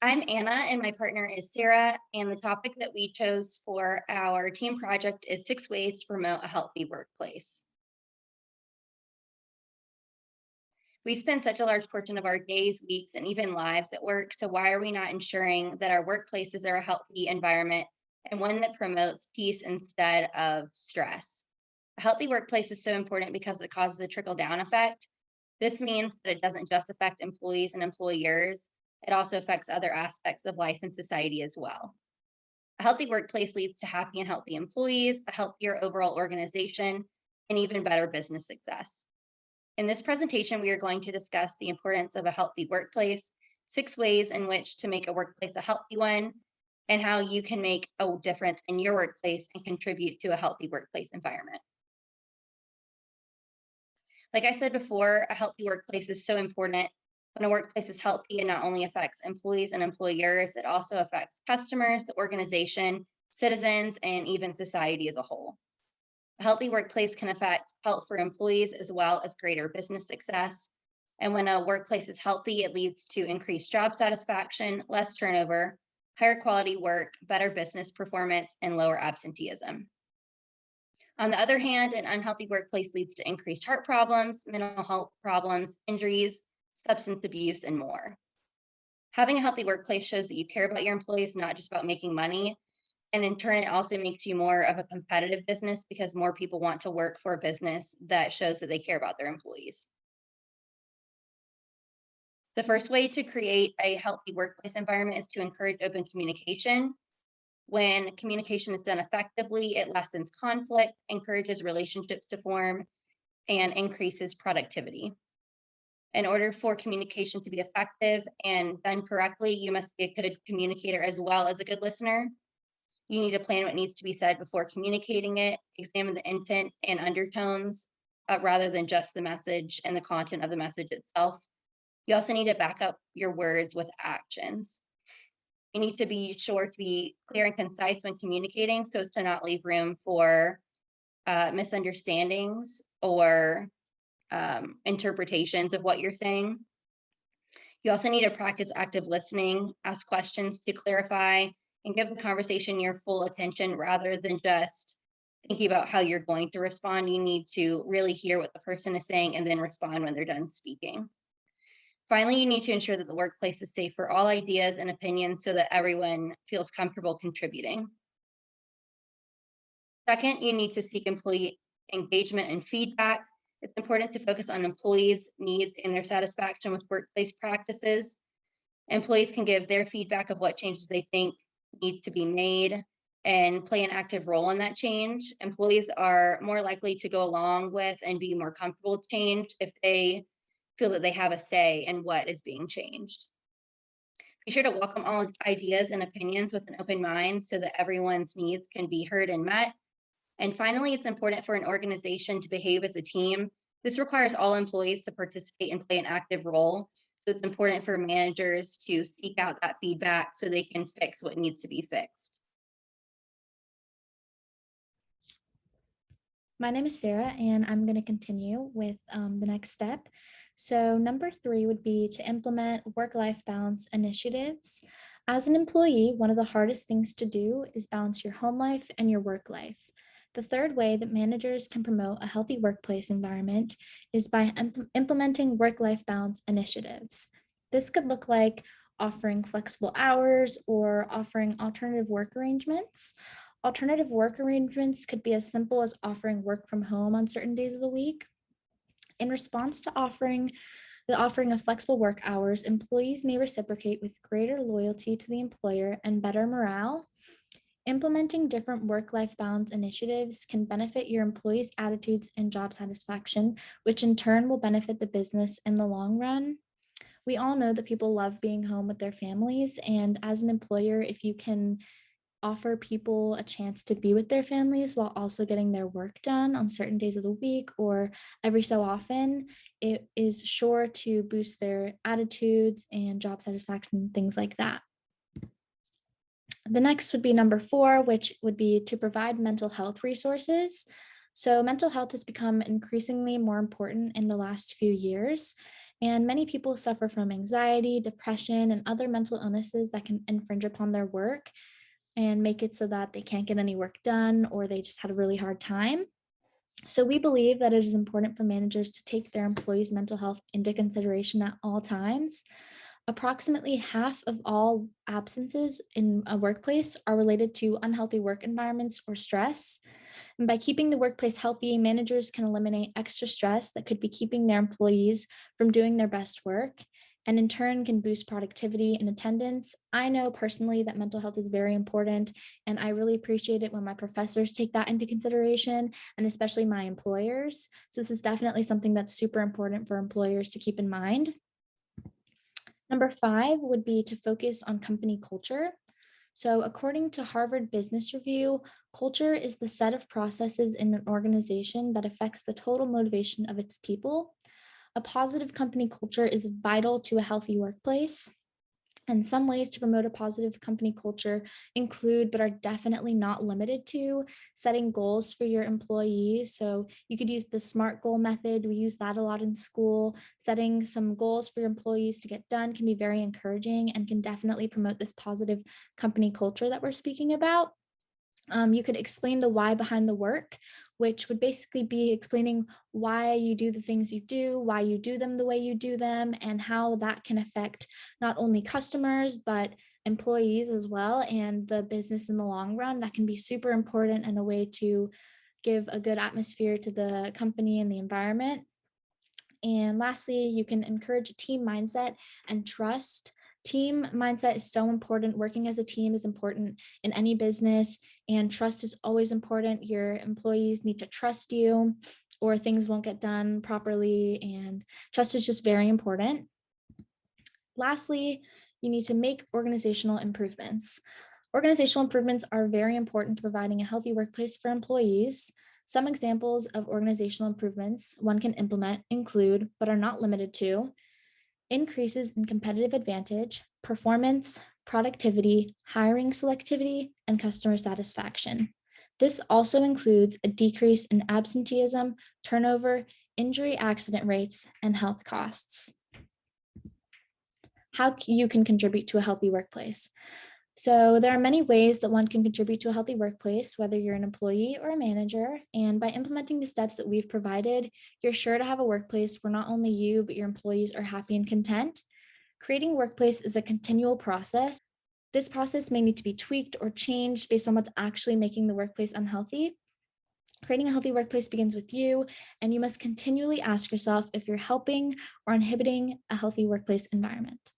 I'm Anna and my partner is Sarah, and the topic that we chose for our team project is 6 ways to promote a healthy workplace. We spend such a large portion of our days, weeks, and even lives at work, so why are we not ensuring that our workplaces are a healthy environment and one that promotes peace instead of stress? A healthy workplace is so important because it causes a trickle-down effect. This means that it doesn't just affect employees and employers, it also affects other aspects of life and society as well. A healthy workplace leads to happy and healthy employees, a healthier overall organization, and even better business success. In this presentation, we are going to discuss the importance of a healthy workplace, 6 ways in which to make a workplace a healthy one, and how you can make a difference in your workplace and contribute to a healthy workplace environment. Like I said before, a healthy workplace is so important. When a workplace is healthy, it not only affects employees and employers, it also affects customers, the organization, citizens, and even society as a whole. A healthy workplace can affect health for employees as well as greater business success. And when a workplace is healthy, it leads to increased job satisfaction, less turnover, higher quality work, better business performance, and lower absenteeism. On the other hand, an unhealthy workplace leads to increased heart problems, mental health problems, injuries, substance abuse, and more. Having a healthy workplace shows that you care about your employees, not just about making money. And in turn, it also makes you more of a competitive business because more people want to work for a business that shows that they care about their employees. The first way to create a healthy workplace environment is to encourage open communication. When communication is done effectively, it lessens conflict, encourages relationships to form, and increases productivity. In order for communication to be effective and done correctly, you must be a good communicator as well as a good listener. You need to plan what needs to be said before communicating it, examine the intent and undertones rather than just the message and the content of the message itself. You also need to back up your words with actions. You need to be sure to be clear and concise when communicating so as to not leave room for misunderstandings or interpretations of what you're saying. You also need to practice active listening, ask questions to clarify, and give the conversation your full attention rather than just thinking about how you're going to respond. You need to really hear what the person is saying and then respond when they're done speaking. Finally, you need to ensure that the workplace is safe for all ideas and opinions so that everyone feels comfortable contributing. Second, you need to seek employee engagement and feedback. It's important to focus on employees' needs and their satisfaction with workplace practices. Employees can give their feedback of what changes they think need to be made and play an active role in that change. Employees are more likely to go along with and be more comfortable with change if they feel that they have a say in what is being changed. Be sure to welcome all ideas and opinions with an open mind so that everyone's needs can be heard and met. And finally, it's important for an organization to behave as a team. This requires all employees to participate and play an active role. So it's important for managers to seek out that feedback so they can fix what needs to be fixed. My name is Sarah, and I'm going to continue with the next step. So number 3 would be to implement work-life balance initiatives. As an employee, one of the hardest things to do is balance your home life and your work life. The third way that managers can promote a healthy workplace environment is by implementing work-life balance initiatives. This could look like offering flexible hours or offering alternative work arrangements. Alternative work arrangements could be as simple as offering work from home on certain days of the week. In response to the offering of flexible work hours, employees may reciprocate with greater loyalty to the employer and better morale. Implementing different work-life balance initiatives can benefit your employees' attitudes and job satisfaction, which in turn will benefit the business in the long run. We all know that people love being home with their families, and as an employer, if you can offer people a chance to be with their families while also getting their work done on certain days of the week or every so often, it is sure to boost their attitudes and job satisfaction, things like that. The next would be number 4, which would be to provide mental health resources. So mental health has become increasingly more important in the last few years. And many people suffer from anxiety, depression, and other mental illnesses that can infringe upon their work and make it so that they can't get any work done or they just had a really hard time. So we believe that it is important for managers to take their employees' mental health into consideration at all times. Approximately half of all absences in a workplace are related to unhealthy work environments or stress. And by keeping the workplace healthy, managers can eliminate extra stress that could be keeping their employees from doing their best work, and in turn can boost productivity and attendance. I know personally that mental health is very important, and I really appreciate it when my professors take that into consideration, and especially my employers. So this is definitely something that's super important for employers to keep in mind. Number 5 would be to focus on company culture. So, according to Harvard Business Review, culture is the set of processes in an organization that affects the total motivation of its people. A positive company culture is vital to a healthy workplace. And some ways to promote a positive company culture include, but are definitely not limited to, setting goals for your employees. So you could use the SMART goal method. We use that a lot in school. Setting some goals for your employees to get done can be very encouraging and can definitely promote this positive company culture that we're speaking about. You could explain the why behind the work, which would basically be explaining why you do the things you do, why you do them the way you do them, and how that can affect not only customers, but employees as well, and the business in the long run. That can be super important and a way to give a good atmosphere to the company and the environment. And lastly, you can encourage a team mindset and trust. Team mindset is so important. Working as a team is important in any business, and trust is always important. Your employees need to trust you, or things won't get done properly. And trust is just very important. Lastly, you need to make organizational improvements. Organizational improvements are very important to providing a healthy workplace for employees. Some examples of organizational improvements one can implement include, but are not limited to, increases in competitive advantage, performance, productivity, hiring selectivity, and customer satisfaction. This also includes a decrease in absenteeism, turnover, injury accident rates, and health costs. How you can contribute to a healthy workplace. So there are many ways that one can contribute to a healthy workplace, whether you're an employee or a manager. And by implementing the steps that we've provided, you're sure to have a workplace where not only you, but your employees are happy and content. Creating a workplace is a continual process. This process may need to be tweaked or changed based on what's actually making the workplace unhealthy. Creating a healthy workplace begins with you, and you must continually ask yourself if you're helping or inhibiting a healthy workplace environment.